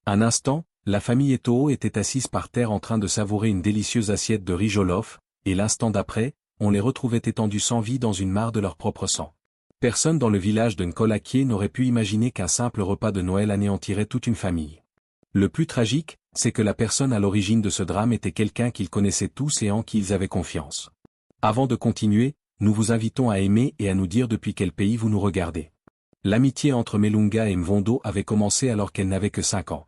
Un instant, la famille Eto'o était assise par terre en train de savourer une délicieuse assiette de riz jollof, et l'instant d'après, on les retrouvait étendus sans vie dans une mare de leur propre sang. Personne dans le village de Nkolakié n'aurait pu imaginer qu'un simple repas de Noël anéantirait toute une famille. Le plus tragique, c'est que la personne à l'origine de ce drame était quelqu'un qu'ils connaissaient tous et en qui ils avaient confiance. Avant de continuer, nous vous invitons à aimer et à nous dire depuis quel pays vous nous regardez. L'amitié entre Melunga et Mvondo avait commencé alors qu'elles n'avaient que 5 ans.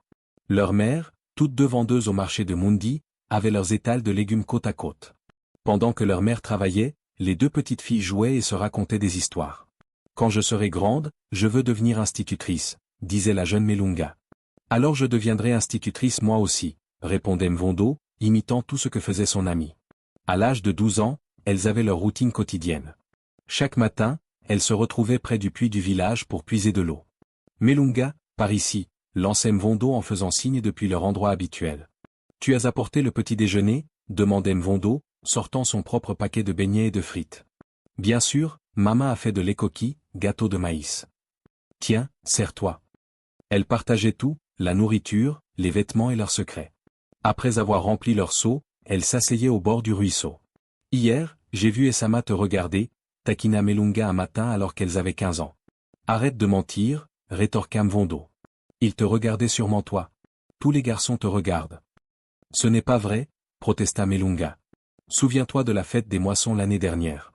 Leur mère, toutes deux vendeuses au marché de Mundi, avaient leurs étals de légumes côte à côte. Pendant que leur mère travaillait, les deux petites filles jouaient et se racontaient des histoires. « Quand je serai grande, je veux devenir institutrice », disait la jeune Melunga. « Alors je deviendrai institutrice moi aussi », répondait Mvondo, imitant tout ce que faisait son amie. À l'âge de 12 ans, elles avaient leur routine quotidienne. Chaque matin, elles se retrouvaient près du puits du village pour puiser de l'eau. « Melunga, par ici », lançait Mvondo en faisant signe depuis leur endroit habituel. « Tu as apporté le petit déjeuner ?» demandait Mvondo, sortant son propre paquet de beignets et de frites. « Bien sûr, maman a fait de lait coquille, gâteau de maïs. Tiens, sers-toi. » Elles partageaient tout, la nourriture, les vêtements et leurs secrets. Après avoir rempli leur seau, elles s'asseyaient au bord du ruisseau. « Hier, j'ai vu Esama te regarder », taquina Melunga un matin alors qu'elles avaient 15 ans. « Arrête de mentir », rétorqua Mvondo. « Il te regardait sûrement toi. Tous les garçons te regardent. »« Ce n'est pas vrai », protesta Melunga. « Souviens-toi de la fête des moissons l'année dernière.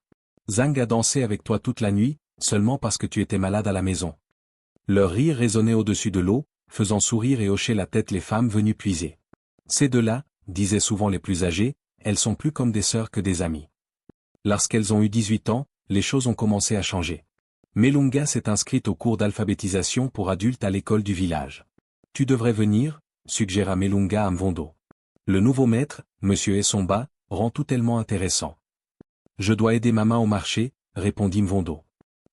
Zang a dansé avec toi toute la nuit, seulement parce que tu étais malade à la maison. » Leur rire résonnait au-dessus de l'eau, faisant sourire et hocher la tête les femmes venues puiser. « Ces deux-là, » disaient souvent les plus âgées, « elles sont plus comme des sœurs que des amies. » Lorsqu'elles ont eu 18 ans, les choses ont commencé à changer. Melunga s'est inscrite au cours d'alphabétisation pour adultes à l'école du village. « Tu devrais venir », suggéra Melunga à Mvondo. Le nouveau maître, Monsieur Essomba, rend tout tellement intéressant. « Je dois aider maman au marché », répondit Mvondo.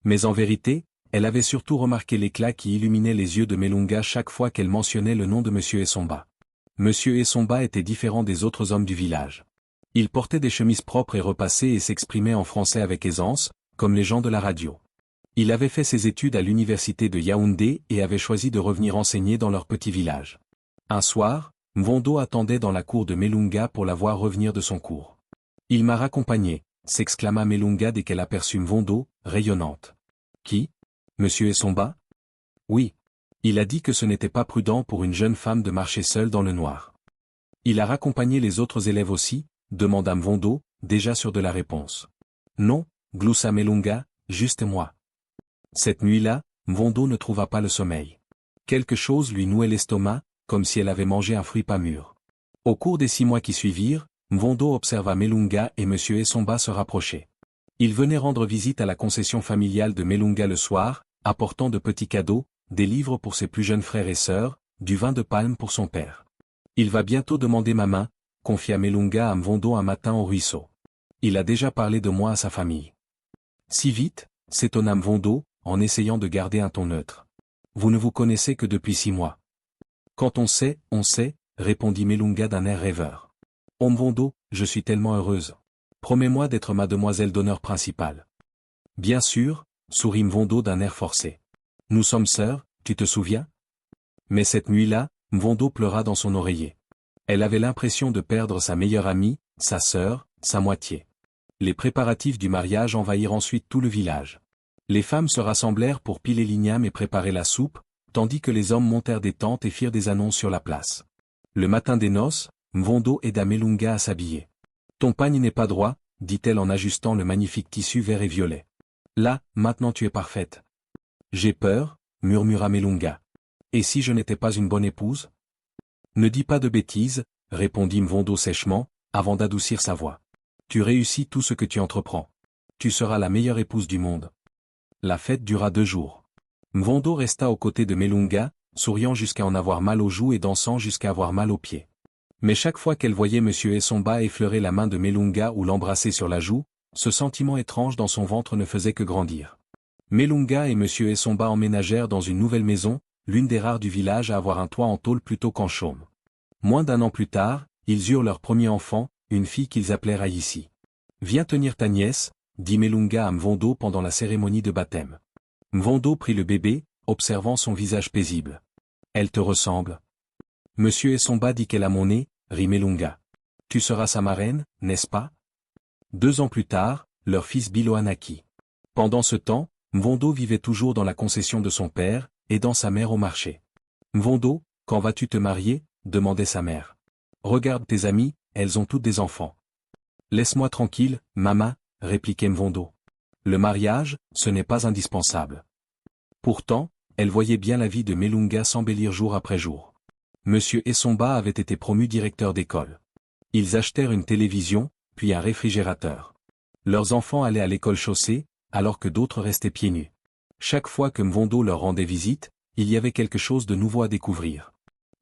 Mais en vérité, elle avait surtout remarqué l'éclat qui illuminait les yeux de Melunga chaque fois qu'elle mentionnait le nom de Monsieur Essomba. Monsieur Essomba était différent des autres hommes du village. Il portait des chemises propres et repassées et s'exprimait en français avec aisance, comme les gens de la radio. Il avait fait ses études à l'université de Yaoundé et avait choisi de revenir enseigner dans leur petit village. Un soir, Mvondo attendait dans la cour de Melunga pour la voir revenir de son cours. « Il m'a raccompagné », s'exclama Melunga dès qu'elle aperçut Mvondo, rayonnante. « Qui ? Monsieur Essomba ? » ?»« Oui. Il a dit que ce n'était pas prudent pour une jeune femme de marcher seule dans le noir. »« Il a raccompagné les autres élèves aussi ?» demanda Mvondo, déjà sûr de la réponse. « Non, gloussa Melunga, juste moi. » Cette nuit-là, Mvondo ne trouva pas le sommeil. Quelque chose lui nouait l'estomac, comme si elle avait mangé un fruit pas mûr. Au cours des 6 mois qui suivirent, Mvondo observa Melunga et Monsieur Essomba se rapprocher. Il venait rendre visite à la concession familiale de Melunga le soir, apportant de petits cadeaux, des livres pour ses plus jeunes frères et sœurs, du vin de palme pour son père. « Il va bientôt demander ma main », confia Melunga à Mvondo un matin au ruisseau. « Il a déjà parlé de moi à sa famille. »« Si vite ?» s'étonna Mvondo, en essayant de garder un ton neutre. « Vous ne vous connaissez que depuis 6 mois. »« Quand on sait, répondit Melunga d'un air rêveur. « Oh Mvondo, je suis tellement heureuse. Promets-moi d'être ma demoiselle d'honneur principale. »« Bien sûr, » sourit Mvondo d'un air forcé. « Nous sommes sœurs, tu te souviens ?» Mais cette nuit-là, Mvondo pleura dans son oreiller. Elle avait l'impression de perdre sa meilleure amie, sa sœur, sa moitié. Les préparatifs du mariage envahirent ensuite tout le village. Les femmes se rassemblèrent pour piler l'igname et préparer la soupe, tandis que les hommes montèrent des tentes et firent des annonces sur la place. Le matin des noces, Mvondo aida Melunga à s'habiller. « Ton pagne n'est pas droit », dit-elle en ajustant le magnifique tissu vert et violet. « Là, maintenant tu es parfaite. »« J'ai peur », murmura Melunga. « Et si je n'étais pas une bonne épouse ?»« Ne dis pas de bêtises », répondit Mvondo sèchement, avant d'adoucir sa voix. « Tu réussis tout ce que tu entreprends. Tu seras la meilleure épouse du monde. » La fête dura 2 jours. Mvondo resta aux côtés de Melunga, souriant jusqu'à en avoir mal aux joues et dansant jusqu'à avoir mal aux pieds. Mais chaque fois qu'elle voyait Monsieur Essomba effleurer la main de Melunga ou l'embrasser sur la joue, ce sentiment étrange dans son ventre ne faisait que grandir. Melunga et Monsieur Essomba emménagèrent dans une nouvelle maison, l'une des rares du village à avoir un toit en tôle plutôt qu'en chaume. Moins d'1 an plus tard, ils eurent leur premier enfant, une fille qu'ils appelèrent Aïssi. « Viens tenir ta nièce », dit Melunga à Mvondo pendant la cérémonie de baptême. Mvondo prit le bébé, observant son visage paisible. « Elle te ressemble ?» Monsieur Essomba dit qu'elle a mon nez, rit Melunga. Tu seras sa marraine, n'est-ce pas? 2 ans plus tard, leur fils Biloa naquit. Pendant ce temps, Mvondo vivait toujours dans la concession de son père, aidant sa mère au marché. Mvondo, quand vas-tu te marier? Demandait sa mère. Regarde tes amies, elles ont toutes des enfants. Laisse-moi tranquille, maman, répliquait Mvondo. Le mariage, ce n'est pas indispensable. Pourtant, elle voyait bien la vie de Melunga s'embellir jour après jour. Monsieur Essomba avait été promu directeur d'école. Ils achetèrent une télévision, puis un réfrigérateur. Leurs enfants allaient à l'école chaussée, alors que d'autres restaient pieds nus. Chaque fois que Mvondo leur rendait visite, il y avait quelque chose de nouveau à découvrir.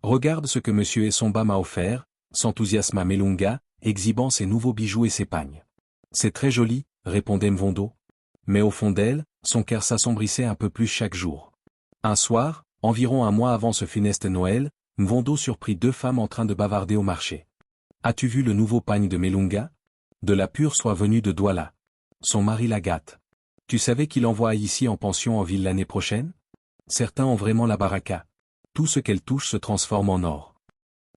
Regarde ce que monsieur Essomba m'a offert, s'enthousiasma Melunga, exhibant ses nouveaux bijoux et ses pagnes. C'est très joli, répondait Mvondo. Mais au fond d'elle, son cœur s'assombrissait un peu plus chaque jour. Un soir, environ un mois avant ce funeste Noël, Mvondo surprit 2 femmes en train de bavarder au marché. As-tu vu le nouveau pagne de Melunga? De la pure soie venue de Douala. Son mari la gâte. Tu savais qu'il envoie ici en pension en ville l'année prochaine? Certains ont vraiment la baraka. Tout ce qu'elle touche se transforme en or.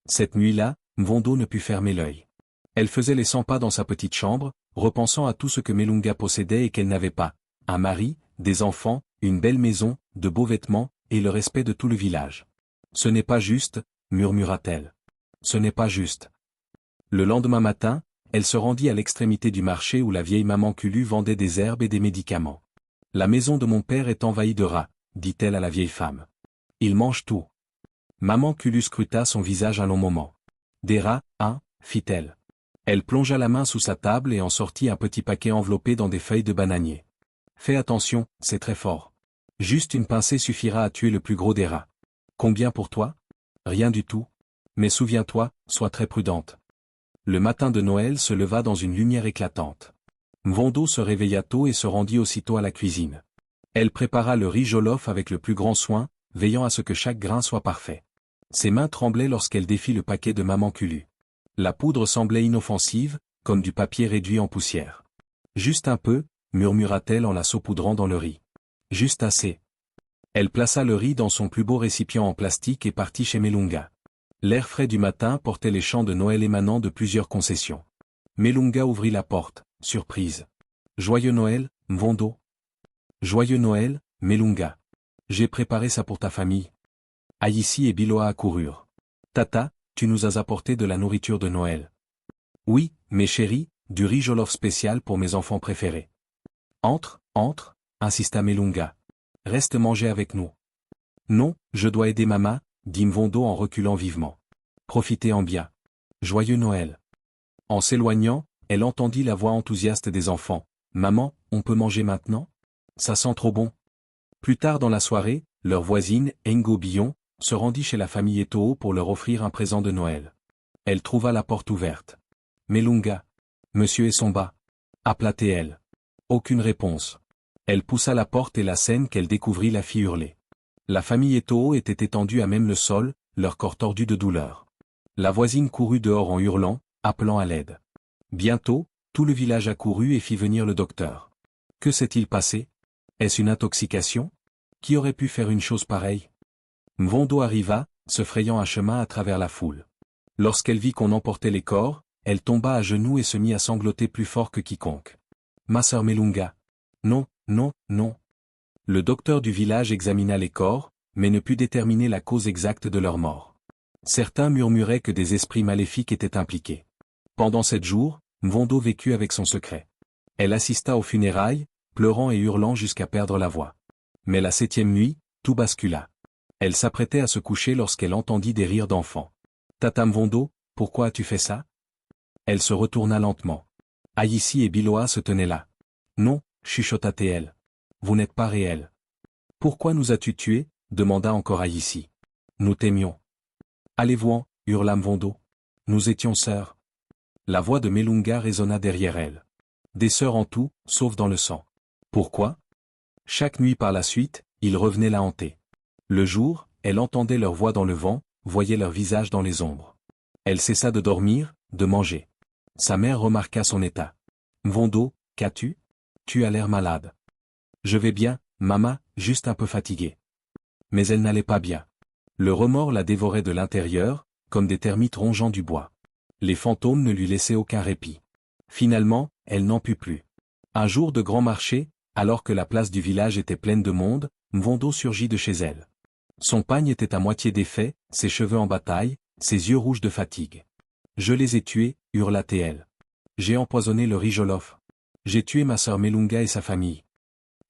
Cette nuit-là, Mvondo ne put fermer l'œil. Elle faisait les 100 pas dans sa petite chambre, repensant à tout ce que Melunga possédait et qu'elle n'avait pas. Un mari, des enfants, une belle maison, de beaux vêtements, et le respect de tout le village. Ce n'est pas juste, murmura-t-elle. Ce n'est pas juste. Le lendemain matin, elle se rendit à l'extrémité du marché où la vieille maman Kulu vendait des herbes et des médicaments. La maison de mon père est envahie de rats, dit-elle à la vieille femme. Ils mangent tout. Maman Kulu scruta son visage un long moment. Des rats, hein, fit-elle. Elle plongea la main sous sa table et en sortit un petit paquet enveloppé dans des feuilles de bananier. Fais attention, c'est très fort. Juste une pincée suffira à tuer le plus gros des rats. Combien pour toi? Rien du tout. Mais souviens-toi, sois très prudente. Le matin de Noël se leva dans une lumière éclatante. Mvondo se réveilla tôt et se rendit aussitôt à la cuisine. Elle prépara le riz jollof avec le plus grand soin, veillant à ce que chaque grain soit parfait. Ses mains tremblaient lorsqu'elle défit le paquet de maman Kulu. La poudre semblait inoffensive, comme du papier réduit en poussière. Juste un peu, murmura-t-elle en la saupoudrant dans le riz. Juste assez. Elle plaça le riz dans son plus beau récipient en plastique et partit chez Melunga. L'air frais du matin portait les chants de Noël émanant de plusieurs concessions. Melunga ouvrit la porte, surprise. Joyeux Noël, Mvondo. Joyeux Noël, Melunga. J'ai préparé ça pour ta famille. Aïssi et Biloa accoururent. Tata, tu nous as apporté de la nourriture de Noël. Oui, mes chéris, du riz jollof spécial pour mes enfants préférés. Entre, insista Melunga. Reste manger avec nous. Non, je dois aider maman, dit Mvondo en reculant vivement. Profitez en bien. Joyeux Noël. En s'éloignant, elle entendit la voix enthousiaste des enfants. Maman, on peut manger maintenant? Ça sent trop bon. Plus tard dans la soirée, leur voisine, Ngo Billon, se rendit chez la famille Etoo pour leur offrir un présent de Noël. Elle trouva la porte ouverte. Melunga. Monsieur Essomba. Appela-t-elle. Aucune réponse. Elle poussa la porte et la scène qu'elle découvrit la fit hurler. La famille Etoo était étendue à même le sol, leur corps tordu de douleur. La voisine courut dehors en hurlant, appelant à l'aide. Bientôt, tout le village accourut et fit venir le docteur. Que s'est-il passé? Est-ce une intoxication? Qui aurait pu faire une chose pareille? Mvondo arriva, se frayant un chemin à travers la foule. Lorsqu'elle vit qu'on emportait les corps, elle tomba à genoux et se mit à sangloter plus fort que quiconque. Ma sœur Melunga. Non, non, non. Le docteur du village examina les corps, mais ne put déterminer la cause exacte de leur mort. Certains murmuraient que des esprits maléfiques étaient impliqués. Pendant 7 jours, Mvondo vécut avec son secret. Elle assista aux funérailles, pleurant et hurlant jusqu'à perdre la voix. Mais la 7e nuit, tout bascula. Elle s'apprêtait à se coucher lorsqu'elle entendit des rires d'enfants. Tata Mvondo, pourquoi as-tu fait ça? Elle se retourna lentement. Aïssi et Biloa se tenaient là. Non, chuchota-t-elle. Vous n'êtes pas réel. Pourquoi nous as-tu tués? Demanda encore Aïssi. Nous t'aimions. Allez-vous-en, hurla Mvondo. Nous étions sœurs. La voix de Melunga résonna derrière elle. Des sœurs en tout, sauf dans le sang. Pourquoi? Chaque nuit par la suite, ils revenaient la hanter. Le jour, elle entendait leur voix dans le vent, voyait leur visage dans les ombres. Elle cessa de dormir, de manger. Sa mère remarqua son état. Mvondo, qu'as-tu? Tu as l'air malade. Je vais bien, maman, juste un peu fatiguée. Mais elle n'allait pas bien. Le remords la dévorait de l'intérieur, comme des termites rongeant du bois. Les fantômes ne lui laissaient aucun répit. Finalement, elle n'en put plus. Un jour de grand marché, alors que la place du village était pleine de monde, Mvondo surgit de chez elle. Son pagne était à moitié défait, ses cheveux en bataille, ses yeux rouges de fatigue. « Je les ai tués » hurla-t-elle. « J'ai empoisonné le riz Jollof. J'ai tué ma sœur Melunga et sa famille. »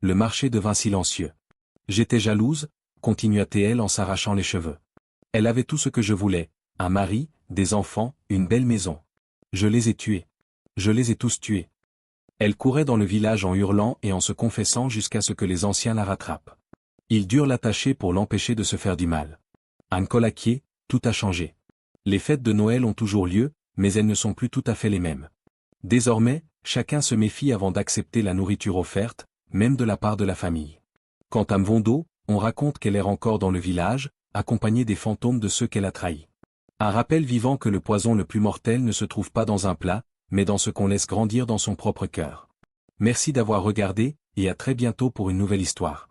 Le marché devint silencieux. « J'étais jalouse » continua-t-elle en s'arrachant les cheveux. « Elle avait tout ce que je voulais, un mari, des enfants, une belle maison. Je les ai tués. Je les ai tous tués. » Elle courait dans le village en hurlant et en se confessant jusqu'à ce que les anciens la rattrapent. Ils durent l'attacher pour l'empêcher de se faire du mal. À Nkolakié, tout a changé. Les fêtes de Noël ont toujours lieu, mais elles ne sont plus tout à fait les mêmes. Désormais, chacun se méfie avant d'accepter la nourriture offerte, même de la part de la famille. Quant à Mvondo, on raconte qu'elle erre encore dans le village, accompagnée des fantômes de ceux qu'elle a trahis. Un rappel vivant que le poison le plus mortel ne se trouve pas dans un plat, mais dans ce qu'on laisse grandir dans son propre cœur. Merci d'avoir regardé, et à très bientôt pour une nouvelle histoire.